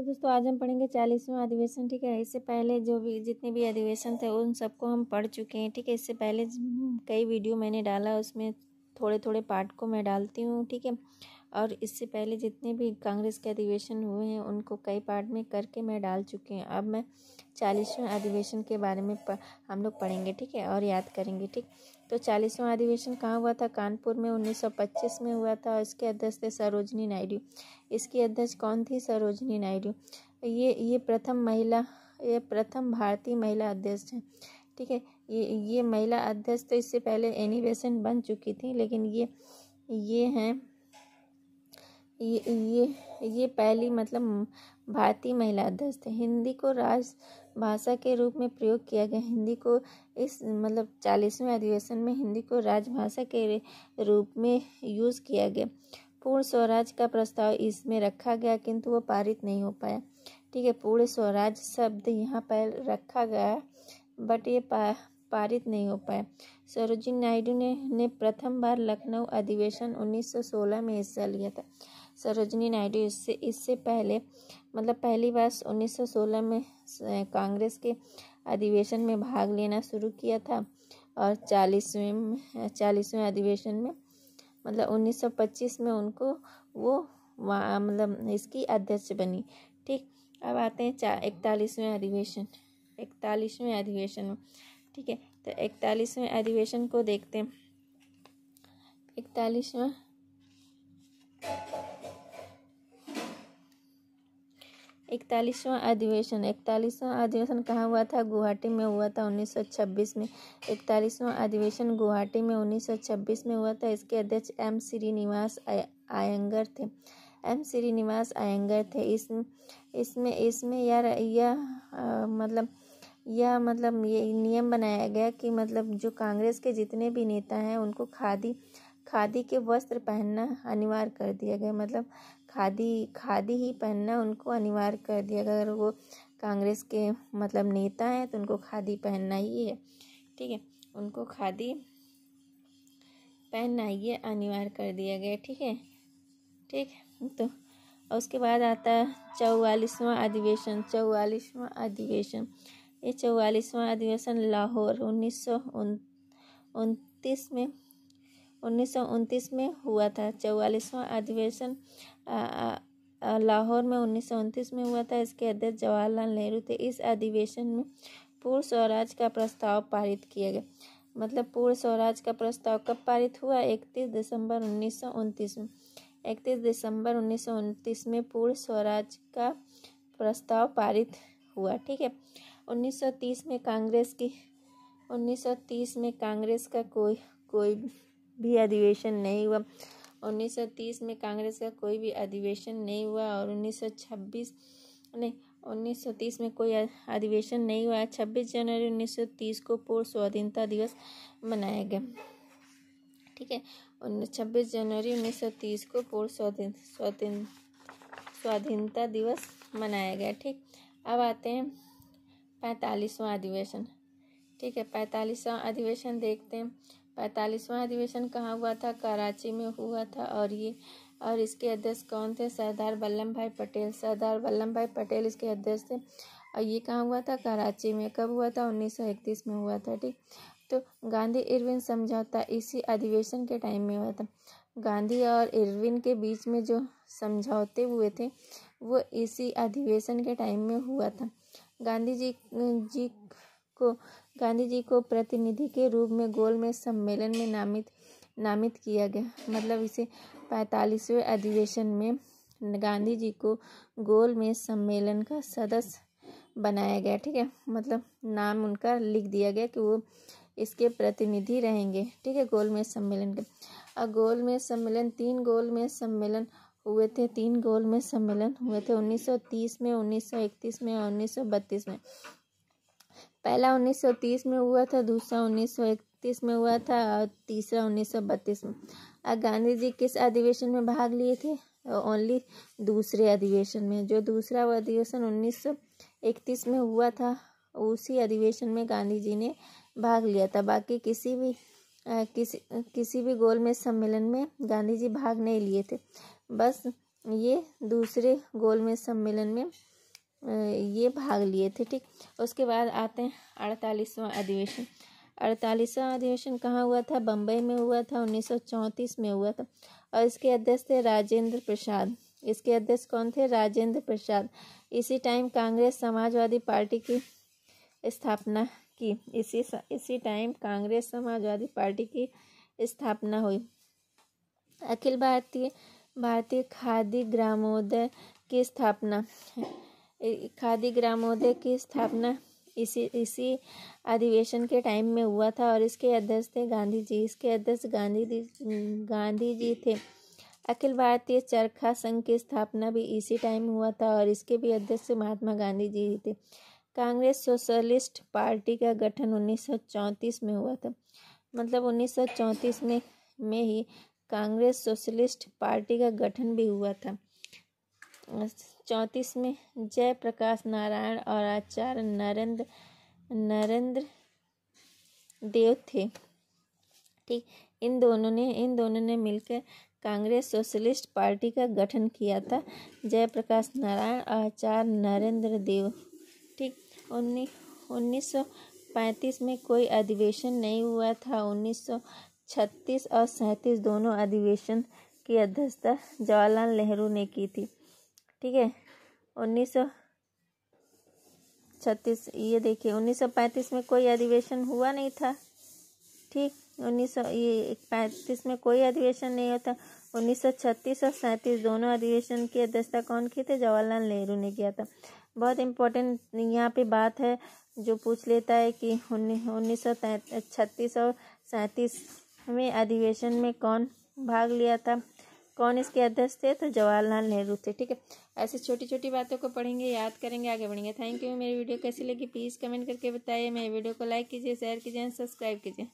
दोस्तों आज हम पढ़ेंगे 40वां अधिवेशन। ठीक है, इससे पहले जो भी जितने भी अधिवेशन थे उन सबको हम पढ़ चुके हैं। ठीक है, इससे पहले कई वीडियो मैंने डाला, उसमें थोड़े थोड़े पार्ट को मैं डालती हूँ। ठीक है, और इससे पहले जितने भी कांग्रेस के अधिवेशन हुए हैं उनको कई पार्ट में करके मैं डाल चुकी हूँ। अब मैं 40वें अधिवेशन के बारे में हम लोग पढ़ेंगे। ठीक है, और याद करेंगे। ठीक, तो 40वां अधिवेशन कहाँ हुआ था? कानपुर में 1925 में हुआ था। इसके अध्यक्ष थे सरोजनी नायडू। इसकी अध्यक्ष कौन थी? सरोजनी नायडू। ये प्रथम भारतीय महिला अध्यक्ष हैं। ठीक है, ये महिला अध्यक्ष तो इससे पहले एनी बेसेंट बन चुकी थी, लेकिन ये हैं ये पहली मतलब भारतीय महिला अध्यक्ष थे। हिंदी को राजभाषा के रूप में प्रयोग किया गया। हिंदी को इस मतलब 40वें अधिवेशन में हिंदी को राजभाषा के रूप में यूज़ किया गया। पूर्ण स्वराज का प्रस्ताव इसमें रखा गया, किंतु वो पारित नहीं हो पाया। ठीक है, पूर्ण स्वराज शब्द यहाँ पर रखा गया, बट ये पारित नहीं हो पाया। सरोजिनी नायडू ने प्रथम बार लखनऊ अधिवेशन 1916 में हिस्सा लिया था। सरोजिनी नायडू इससे पहले मतलब पहली बार 1916 में कांग्रेस के अधिवेशन में भाग लेना शुरू किया था, और 40वें अधिवेशन में मतलब 1925 में उनको वो मतलब इसकी अध्यक्ष बनी। ठीक, अब आते हैं 41वें अधिवेशन। 41वें अधिवेशन में ठीक है, तो 41वें अधिवेशन को देखते हैं। 41वां अधिवेशन कहाँ हुआ था? गुवाहाटी में हुआ था 1926 में। 41वां अधिवेशन गुवाहाटी में 1926 में हुआ था। इसके अध्यक्ष एम श्रीनिवास अयंगर थे। इसमें ये नियम बनाया गया कि मतलब जो कांग्रेस के जितने भी नेता हैं उनको खादी के वस्त्र पहनना अनिवार्य कर दिया गया। मतलब खादी ही पहनना उनको अनिवार्य कर दिया गया। अगर वो कांग्रेस के मतलब नेता हैं तो उनको खादी पहनना ही है। ठीक है, उनको खादी पहनना ये अनिवार्य कर दिया गया। ठीक है, तो उसके बाद आता है 44वां अधिवेशन। 44वां अधिवेशन ये 44वां अधिवेशन लाहौर 1929 में हुआ था। 44वां अधिवेशन लाहौर में 1929 में हुआ था। इसके अध्यक्ष जवाहरलाल नेहरू थे। इस अधिवेशन में पूर्ण स्वराज का प्रस्ताव पारित किया गया। मतलब पूर्ण स्वराज का प्रस्ताव कब पारित हुआ? 31 दिसंबर 1929 में। 31 दिसंबर 1929 में पूर्ण स्वराज का प्रस्ताव पारित हुआ। ठीक है, 1930 में कांग्रेस का कोई भी अधिवेशन नहीं हुआ। 1930 में कांग्रेस का कोई भी अधिवेशन नहीं हुआ, और 1930 में कोई अधिवेशन नहीं हुआ। 26 जनवरी 1930 को पूर्ण स्वाधीनता दिवस मनाया गया। ठीक है, 26 जनवरी 1930 को पूर्ण स्वाधीनता दिवस मनाया गया। ठीक, अब आते हैं 45वां अधिवेशन। ठीक है, 45वां अधिवेशन देखते हैं। 45वां अधिवेशन कहाँ हुआ था? कराची में हुआ था, और इसके अध्यक्ष कौन थे? सरदार वल्लभ भाई पटेल। सरदार वल्लभ भाई पटेल इसके अध्यक्ष थे, और ये कहाँ हुआ था? कराची में। कब हुआ था? 1931 में हुआ था। ठीक, तो गांधी इरविन समझौता इसी अधिवेशन के टाइम में हुआ था। गांधी और इरविन के बीच में जो समझौते हुए थे वो इसी अधिवेशन के टाइम में हुआ था। गांधी जी को प्रतिनिधि के रूप में गोलमेज सम्मेलन में नामित किया गया। मतलब इसे 45वें अधिवेशन में गांधी जी को गोलमेज सम्मेलन का सदस्य बनाया गया। ठीक है, मतलब नाम उनका लिख दिया गया कि वो इसके प्रतिनिधि रहेंगे। ठीक है, गोलमेज सम्मेलन के। और गोलमेज सम्मेलन 3 गोलमेज सम्मेलन हुए थे। 3 गोलमेज सम्मेलन हुए थे 1930 में, 1931 में और 1932 में। पहला 1930 में हुआ था, दूसरा 1931 में हुआ था, और तीसरा 1932 में। और गांधी जी किस अधिवेशन में भाग लिए थे? ओनली दूसरे अधिवेशन में। जो दूसरा अधिवेशन 1931 में हुआ था उसी अधिवेशन में गांधी जी ने भाग लिया था। बाकी किसी भी गोलमेज सम्मेलन में गांधी जी भाग नहीं लिए थे। बस ये दूसरे गोलमेज सम्मेलन में ये भाग लिए थे। ठीक, उसके बाद आते हैं 48वां अधिवेशन। 48वां अधिवेशन कहाँ हुआ था? बम्बई में हुआ था, 1934 में हुआ था। और इसके अध्यक्ष थे राजेंद्र प्रसाद। इसके अध्यक्ष कौन थे? राजेंद्र प्रसाद। इसी टाइम कांग्रेस समाजवादी पार्टी की स्थापना की। इसी टाइम कांग्रेस समाजवादी पार्टी की स्थापना हुई। अखिल भारतीय खादी ग्रामोदय की स्थापना। खादी ग्रामोदय की स्थापना इसी अधिवेशन के टाइम में हुआ था और इसके अध्यक्ष थे गांधी जी। इसके अध्यक्ष गांधी जी थे। अखिल भारतीय चरखा संघ की स्थापना भी इसी टाइम हुआ था और इसके भी अध्यक्ष महात्मा गांधी जी थे। कांग्रेस सोशलिस्ट पार्टी का गठन 1934 में हुआ था। मतलब 1934 में ही कांग्रेस सोशलिस्ट पार्टी का गठन भी हुआ था। 34 में जयप्रकाश नारायण और आचार्य नरेंद्र देव थे। ठीक, इन दोनों ने मिलकर कांग्रेस सोशलिस्ट पार्टी का गठन किया था। जयप्रकाश नारायण और आचार्य नरेंद्र देव। ठीक, 1935 में कोई अधिवेशन नहीं हुआ था। 1936 और 37 दोनों अधिवेशन की अध्यक्षता जवाहरलाल नेहरू ने की थी। ठीक है, 1936 ये देखिए 1935 में कोई अधिवेशन हुआ नहीं था। ठीक, 1935 में कोई अधिवेशन नहीं होता। 1936 और 37 दोनों अधिवेशन की अध्यक्षता कौन की थे? जवाहरलाल नेहरू ने किया था। बहुत इम्पोर्टेंट यहाँ पे बात है जो पूछ लेता है कि 1936 और 37 में अधिवेशन में कौन भाग लिया था, कौन इसके अध्यक्ष थे? तो जवाहरलाल नेहरू थे। ठीक है, ऐसी छोटी छोटी बातों को पढ़ेंगे, याद करेंगे, आगे बढ़ेंगे। Thank you. मेरी वीडियो कैसी लगी प्लीज़ कमेंट करके बताइए। मेरे वीडियो को लाइक कीजिए, शेयर कीजिए, सब्सक्राइब कीजिए।